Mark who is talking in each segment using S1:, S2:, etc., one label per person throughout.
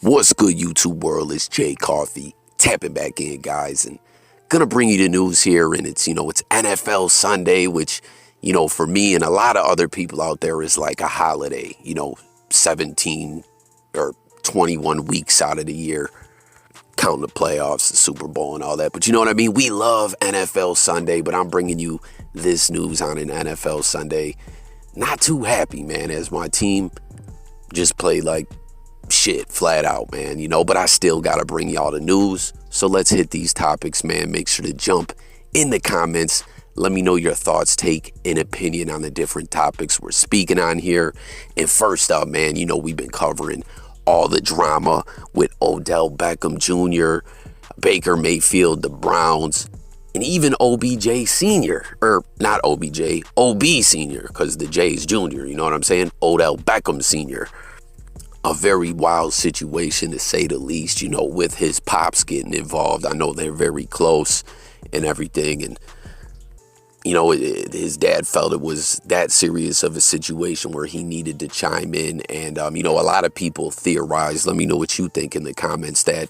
S1: What's good, YouTube world? It's Jay Coffee tapping back in, guys, and gonna bring you the news here. And it's NFL Sunday, which for me and a lot of other people out there is like a holiday. 17 or 21 weeks out of the year, counting the playoffs, the Super Bowl, and all that. But you know what I mean? We love NFL Sunday, but I'm bringing you this news on an NFL Sunday. Not too happy, man, as my team just played like shit flat out, man, but I still gotta bring y'all the news. So let's hit these topics, man. Make sure to jump in the comments. Let me know your thoughts, take an opinion on the different topics we're speaking on here. And first up, man, we've been covering all the drama with Odell Beckham Jr., Baker Mayfield, the Browns, and even OBJ Sr., or not OBJ, OB Sr., because the J is Junior, you know what I'm saying? Odell Beckham Sr., a very wild situation, to say the least, with his pops getting involved. I know they're very close and everything. And, his dad felt it was that serious of a situation where he needed to chime in. And, a lot of people theorize, let me know what you think in the comments, that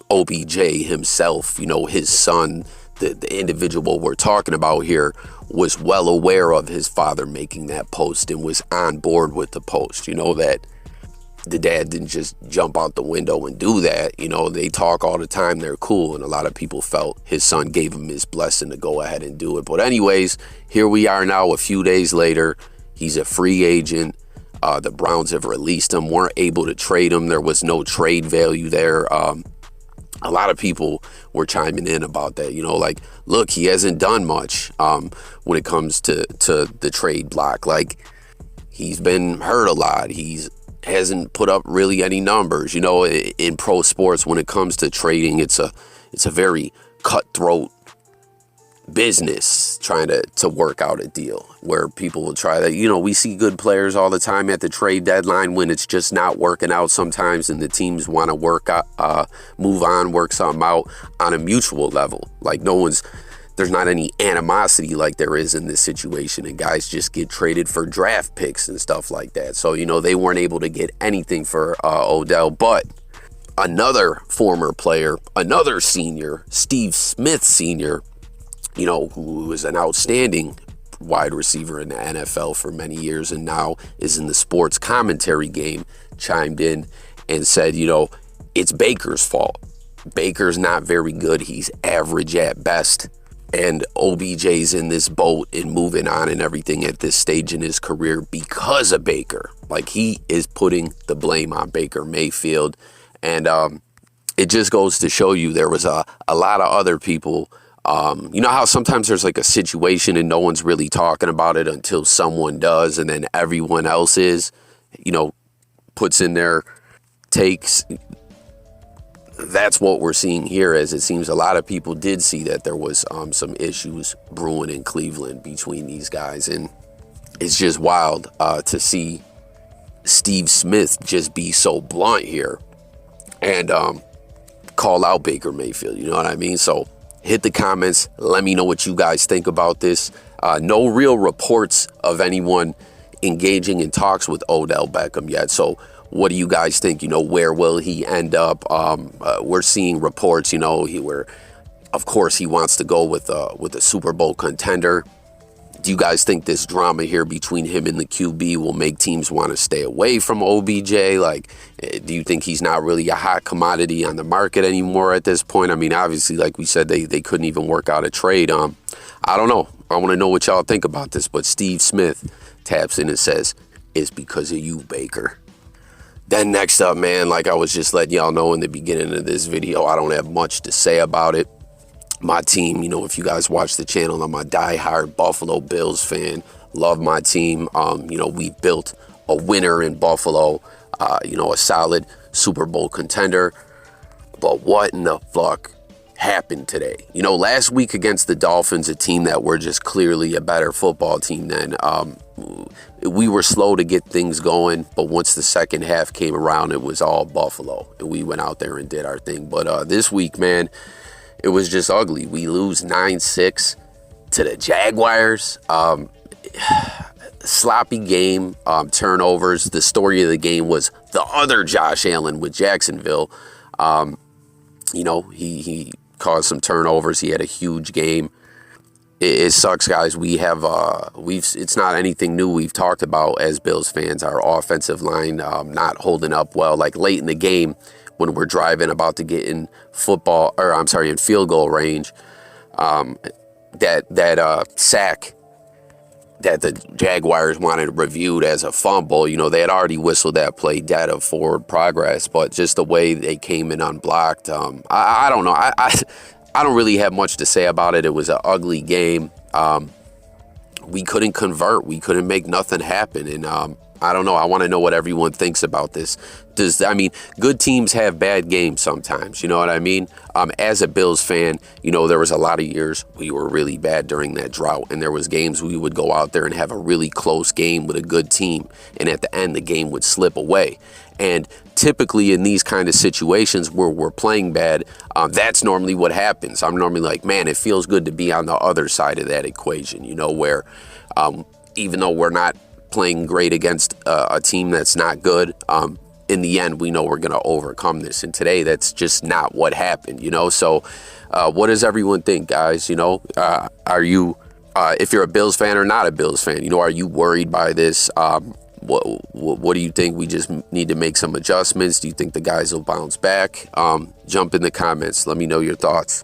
S1: OBJ himself, his son, the individual we're talking about here, was well aware of his father making that post and was on board with the post. That the dad didn't just jump out the window and do that. They talk all the time. They're cool. And a lot of people felt his son gave him his blessing to go ahead and do it. But anyways, here we are now a few days later. He's a free agent. The Browns have released him, weren't able to trade him. There was no trade value there. A lot of people were chiming in about that, like, look, he hasn't done much when it comes to the trade block. Like, he's been hurt a lot. Hasn't put up really any numbers. In pro sports, when it comes to trading, it's a very cutthroat business trying to work out a deal where people will try that. We see good players all the time at the trade deadline when it's just not working out sometimes, and the teams want to move on, work something out on a mutual level. Like, there's not any animosity like there is in this situation, and guys just get traded for draft picks and stuff like that. So, they weren't able to get anything for Odell. But another former player, another senior, Steve Smith Sr., who was an outstanding wide receiver in the NFL for many years and now is in the sports commentary game, chimed in and said, it's Baker's fault. Baker's not very good. He's average at best. And OBJ's in this boat and moving on and everything at this stage in his career because of Baker. Like, he is putting the blame on Baker Mayfield. And it just goes to show you there was a lot of other people. You know how sometimes there's like a situation and no one's really talking about it until someone does, and then everyone else puts in their takes. That's what we're seeing here, as it seems a lot of people did see that there was some issues brewing in Cleveland between these guys. And it's just wild to see Steve Smith just be so blunt here and call out Baker Mayfield. You know what I mean? So hit the comments. Let me know what you guys think about this. No real reports of anyone engaging in talks with Odell Beckham yet. So what do you guys think? Where will he end up? We're seeing reports, of course he wants to go with a Super Bowl contender. Do you guys think this drama here between him and the QB will make teams want to stay away from OBJ? Like, do you think he's not really a hot commodity on the market anymore at this point? I mean, obviously, like we said, they couldn't even work out a trade. I don't know. I want to know what y'all think about this. But Steve Smith taps in and says, it's because of you, Baker. Then next up, man, like I was just letting y'all know in the beginning of this video, I don't have much to say about it. My team, if you guys watch the channel, I'm a diehard Buffalo Bills fan. Love my team. We've built a winner in Buffalo, a solid Super Bowl contender. But what in the fuck happened today? Last week against the Dolphins, a team that were just clearly a better football team than we were slow to get things going, but once the second half came around, it was all Buffalo, and we went out there and did our thing. But this week, man, it was just ugly. We lose 9-6 to the Jaguars. sloppy game, turnovers. The story of the game was the other Josh Allen with Jacksonville. He caused some turnovers. He had a huge game. It sucks, guys. It's not anything new we've talked about as Bills fans. Our offensive line not holding up well. Like late in the game when we're driving, about to get in in field goal range, that sack that the Jaguars wanted reviewed as a fumble. They had already whistled that play dead of forward progress, but just the way they came in unblocked, I don't know. I don't really have much to say about it. It was an ugly game. We couldn't convert. We couldn't make nothing happen. And I don't know. I want to know what everyone thinks about this. Good teams have bad games sometimes. You know what I mean? As a Bills fan, there was a lot of years we were really bad during that drought. And there was games we would go out there and have a really close game with a good team. And at the end, the game would slip away. And typically in these kind of situations where we're playing bad, that's normally what happens. I'm normally like, man, it feels good to be on the other side of that equation, where even though we're not playing great against a team that's not good, in the end, we know we're going to overcome this. And today, that's just not what happened, So what does everyone think, guys? Are you, if you're a Bills fan or not a Bills fan, are you worried by this? What do you think? We just need to make some adjustments. Do you think the guys will bounce back? Jump in the comments. Let me know your thoughts.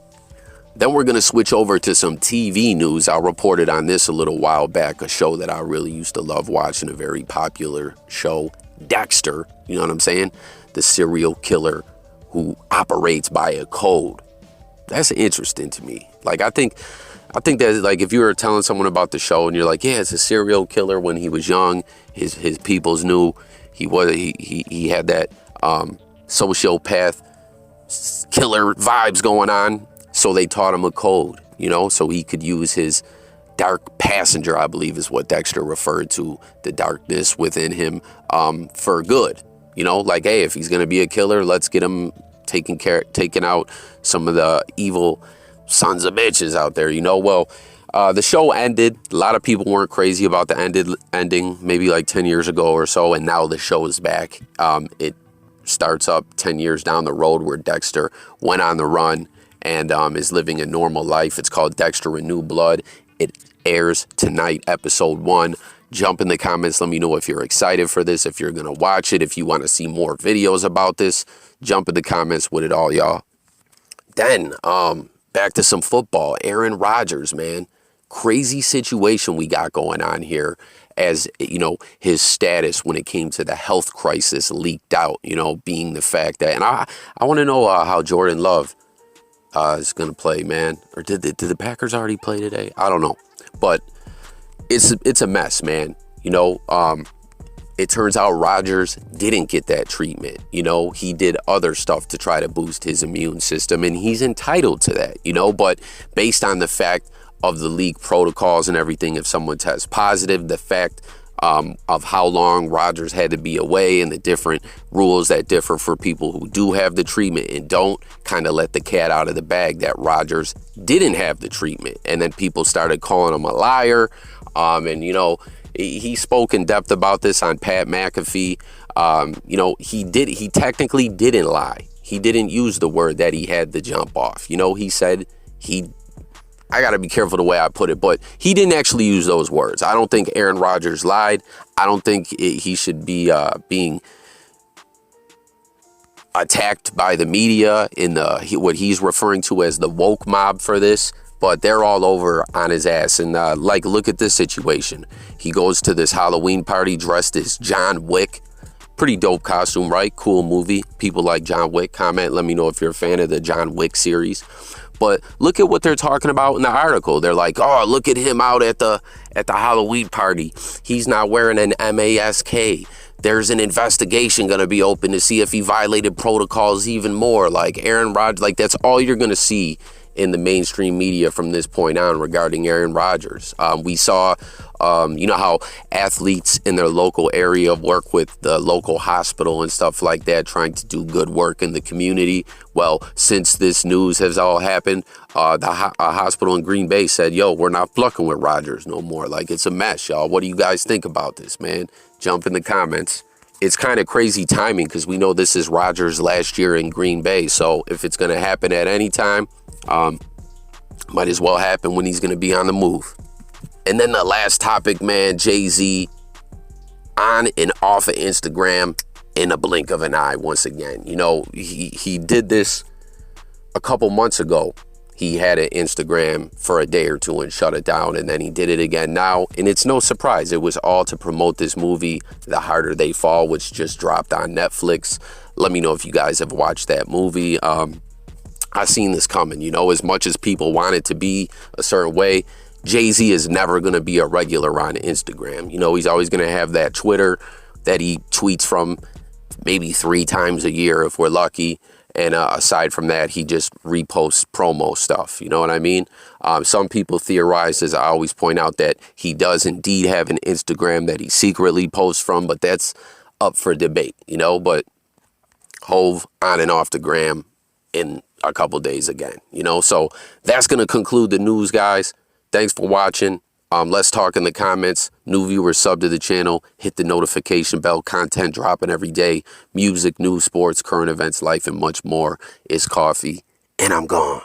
S1: Then we're going to switch over to some TV news. I reported on this a little while back, a show that I really used to love watching, a very popular show, Dexter. You know what I'm saying? The serial killer who operates by a code. That's interesting to me. Like, I think that, like, if you were telling someone about the show and you're like, yeah, it's a serial killer. When he was young, his peoples knew he had that sociopath killer vibes going on. So they taught him a code, so he could use his dark passenger, I believe is what Dexter referred to, the darkness within him, for good. Like, hey, if he's going to be a killer, let's get him taking out some of the evil sons of bitches out there, Well, the show ended. A lot of people weren't crazy about the ending, maybe like 10 years ago or so, and now the show is back. It starts up 10 years down the road where Dexter went on the run and is living a normal life. It's called Dexter in New Blood. It airs tonight, episode 1. Jump in the comments. Let me know if you're excited for this, if you're going to watch it, if you want to see more videos about this. Jump in the comments with it all, y'all. Then, back to some football. Aaron Rodgers, man. Crazy situation we got going on here, as his status when it came to the health crisis leaked out, being the fact that, and I want to know how Jordan Love is going to play, man. Or did the Packers already play today? I don't know. But it's a mess, man. It turns out Rodgers didn't get that treatment. He did other stuff to try to boost his immune system, and he's entitled to that, But based on the fact of the league protocols and everything, if someone tests positive, the fact of how long Rodgers had to be away and the different rules that differ for people who do have the treatment and don't, kind of let the cat out of the bag that Rodgers didn't have the treatment. And then people started calling him a liar. And he spoke in depth about this on Pat McAfee. He technically didn't lie. He didn't use the word that he had the jump off. He said I got to be careful the way I put it, but he didn't actually use those words. I don't think Aaron Rodgers lied. I don't think he should be being attacked by the media in what he's referring to as the woke mob for this. But they're all over on his ass. And look at this situation. He goes to this Halloween party dressed as John Wick. Pretty dope costume, right? Cool movie. People like John Wick. Comment. Let me know if you're a fan of the John Wick series. But look at what they're talking about in the article. They're like, oh, look at him out at the Halloween party. He's not wearing an mask. There's an investigation going to be open to see if he violated protocols even more. Like Aaron Rodgers, like that's all you're going to see in the mainstream media from this point on regarding Aaron Rodgers. We saw, you know, how athletes in their local area work with the local hospital and stuff like that, trying to do good work in the community. Well, since this news has all happened, the hospital in Green Bay said, yo, we're not fucking with Rodgers no more. Like, it's a mess, y'all. What do you guys think about this, man? Jump in the comments. It's kind of crazy timing because we know this is Rodgers' last year in Green Bay. So if it's going to happen at any time, might as well happen when he's going to be on the move. And then the last topic, man, Jay-Z on and off of Instagram in a blink of an eye once again. You know, he did this a couple months ago. He had an Instagram for a day or two and shut it down, and then he did it again now. And it's no surprise. It was all to promote this movie, The Harder They Fall, which just dropped on Netflix. Let me know if you guys have watched that movie. I seen this coming, you know, as much as people want it to be a certain way. Jay-Z is never going to be a regular on Instagram. You know, he's always going to have that Twitter that he tweets from maybe 3 times a year if we're lucky. And aside from that, he just reposts promo stuff. You know what I mean? Some people theorize, as I always point out, that he does indeed have an Instagram that he secretly posts from, but that's up for debate, you know? But Hove on and off the gram in a couple days again, you know? So that's going to conclude the news, guys. Thanks for watching. Let's talk in the comments. New viewers, sub to the channel. Hit the notification bell. Content dropping every day. Music, news, sports, current events, life, and much more. It's Coffee, and I'm gone.